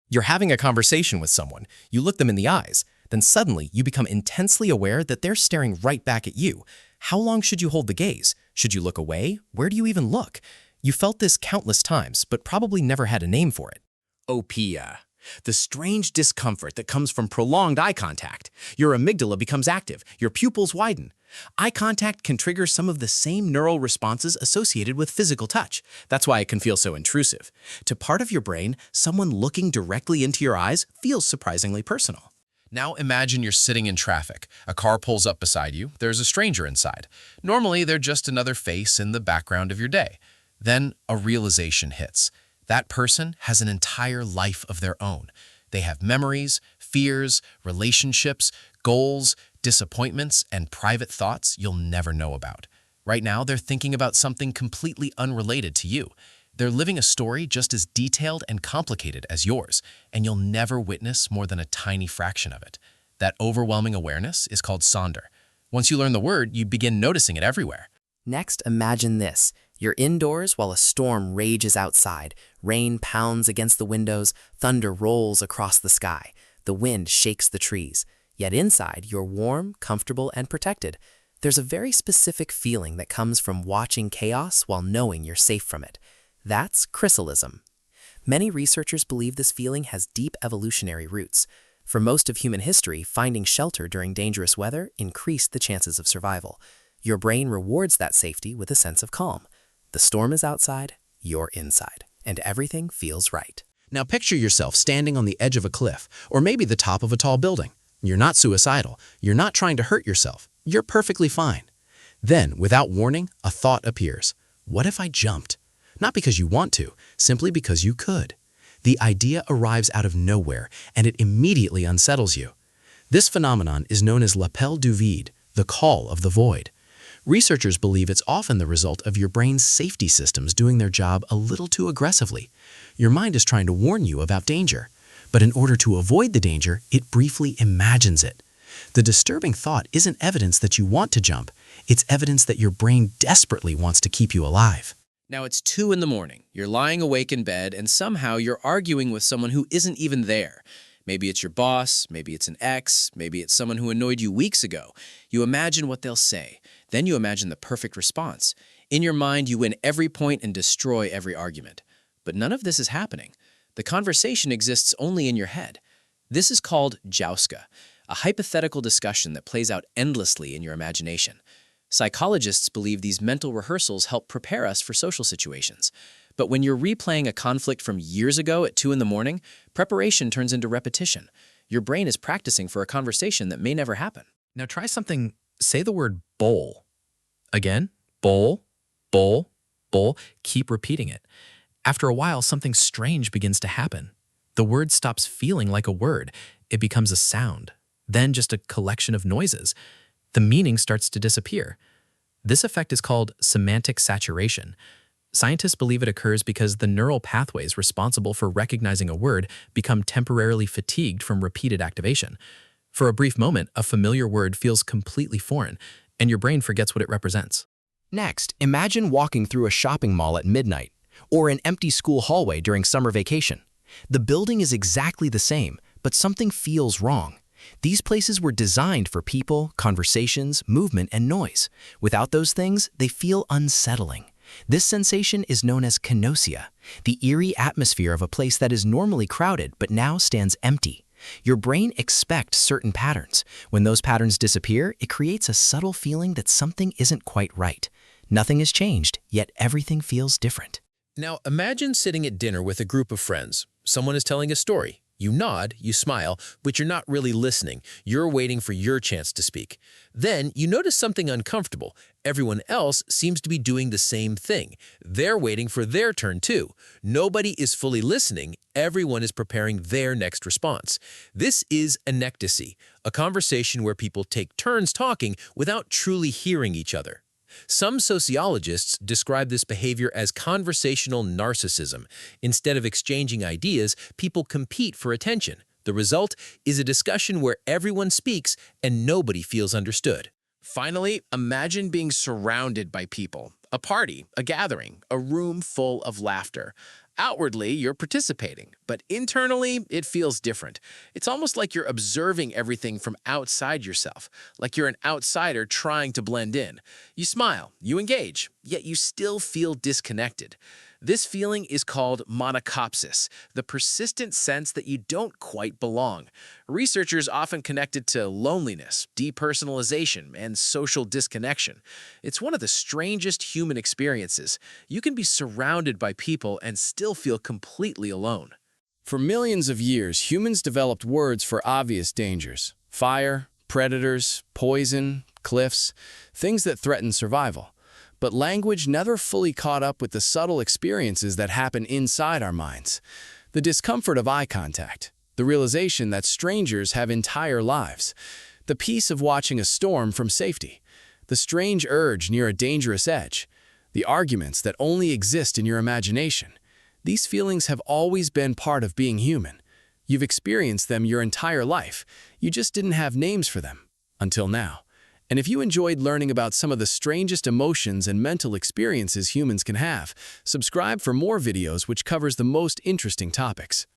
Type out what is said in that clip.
You're having a conversation with someone, you look them in the eyes, then suddenly you become intensely aware that they're staring right back at you. How long should you hold the gaze? Should you look away? Where do you even look? You felt this countless times, but probably never had a name for it. Opia, the strange discomfort that comes from prolonged eye contact. Your amygdala becomes active, your pupils widen. Eye contact can trigger some of the same neural responses associated with physical touch. That's why it can feel so intrusive. To part of your brain, someone looking directly into your eyes feels surprisingly personal. Now imagine you're sitting in traffic. A car pulls up beside you. There's a stranger inside. Normally, they're just another face in the background of your day. Then a realization hits. That person has an entire life of their own. They have memories, fears, relationships, goals, disappointments, and private thoughts you'll never know about. Right now, they're thinking about something completely unrelated to you. They're living a story just as detailed and complicated as yours, and you'll never witness more than a tiny fraction of it. That overwhelming awareness is called sonder. Once you learn the word, you begin noticing it everywhere. Next, imagine this. You're indoors while a storm rages outside. Rain pounds against the windows, thunder rolls across the sky. The wind shakes the trees. Yet inside, you're warm, comfortable, and protected. There's a very specific feeling that comes from watching chaos while knowing you're safe from it. That's chrysalism. Many researchers believe this feeling has deep evolutionary roots. For most of human history, finding shelter during dangerous weather increased the chances of survival. Your brain rewards that safety with a sense of calm. The storm is outside, you're inside, and everything feels right. Now picture yourself standing on the edge of a cliff, or maybe the top of a tall building. You're not suicidal. You're not trying to hurt yourself. You're perfectly fine. Then, without warning, a thought appears. What if I jumped? Not because you want to, simply because you could. The idea arrives out of nowhere, and it immediately unsettles you. This phenomenon is known as l'appel du vide, the call of the void. Researchers believe it's often the result of your brain's safety systems doing their job a little too aggressively. Your mind is trying to warn you about danger, but in order to avoid the danger, it briefly imagines it. The disturbing thought isn't evidence that you want to jump. It's evidence that your brain desperately wants to keep you alive. Now it's 2 in the morning. You're lying awake in bed, and somehow you're arguing with someone who isn't even there. Maybe it's your boss, maybe it's an ex, maybe it's someone who annoyed you weeks ago. You imagine what they'll say. Then you imagine the perfect response. In your mind, you win every point and destroy every argument. But none of this is happening. The conversation exists only in your head. This is called jouska, a hypothetical discussion that plays out endlessly in your imagination. Psychologists believe these mental rehearsals help prepare us for social situations. But when you're replaying a conflict from years ago at 2 in the morning, preparation turns into repetition. Your brain is practicing for a conversation that may never happen. Now try something. Say the word bowl. Again, bowl, bowl, bowl. Keep repeating it. After a while, something strange begins to happen. The word stops feeling like a word. It becomes a sound, then just a collection of noises. The meaning starts to disappear. This effect is called semantic saturation. Scientists believe it occurs because the neural pathways responsible for recognizing a word become temporarily fatigued from repeated activation. For a brief moment, a familiar word feels completely foreign, and your brain forgets what it represents. Next, imagine walking through a shopping mall at midnight, or an empty school hallway during summer vacation. The building is exactly the same, but something feels wrong. These places were designed for people, conversations, movement, and noise. Without those things, they feel unsettling. This sensation is known as kenosia, the eerie atmosphere of a place that is normally crowded but now stands empty. Your brain expects certain patterns. When those patterns disappear, it creates a subtle feeling that something isn't quite right. Nothing has changed, yet everything feels different. Now imagine sitting at dinner with a group of friends. Someone is telling a story. You nod, you smile, but you're not really listening. You're waiting for your chance to speak. Then you notice something uncomfortable. Everyone else seems to be doing the same thing. They're waiting for their turn too. Nobody is fully listening. Everyone is preparing their next response. This is anecdocy, a conversation where people take turns talking without truly hearing each other. Some sociologists describe this behavior as conversational narcissism. Instead of exchanging ideas, people compete for attention. The result is a discussion where everyone speaks and nobody feels understood. Finally, imagine being surrounded by people. A party, a gathering, a room full of laughter. Outwardly, you're participating, but internally, it feels different. It's almost like you're observing everything from outside yourself, like you're an outsider trying to blend in. You smile, you engage, yet you still feel disconnected. This feeling is called monocopsis, the persistent sense that you don't quite belong. Researchers often connect it to loneliness, depersonalization, and social disconnection. It's one of the strangest human experiences. You can be surrounded by people and still feel completely alone. For millions of years, humans developed words for obvious dangers: fire, predators, poison, cliffs, things that threaten survival. But language never fully caught up with the subtle experiences that happen inside our minds. The discomfort of eye contact, the realization that strangers have entire lives, the peace of watching a storm from safety, the strange urge near a dangerous edge, the arguments that only exist in your imagination. These feelings have always been part of being human. You've experienced them your entire life. You just didn't have names for them. Until now. And if you enjoyed learning about some of the strangest emotions and mental experiences humans can have, subscribe for more videos which covers the most interesting topics.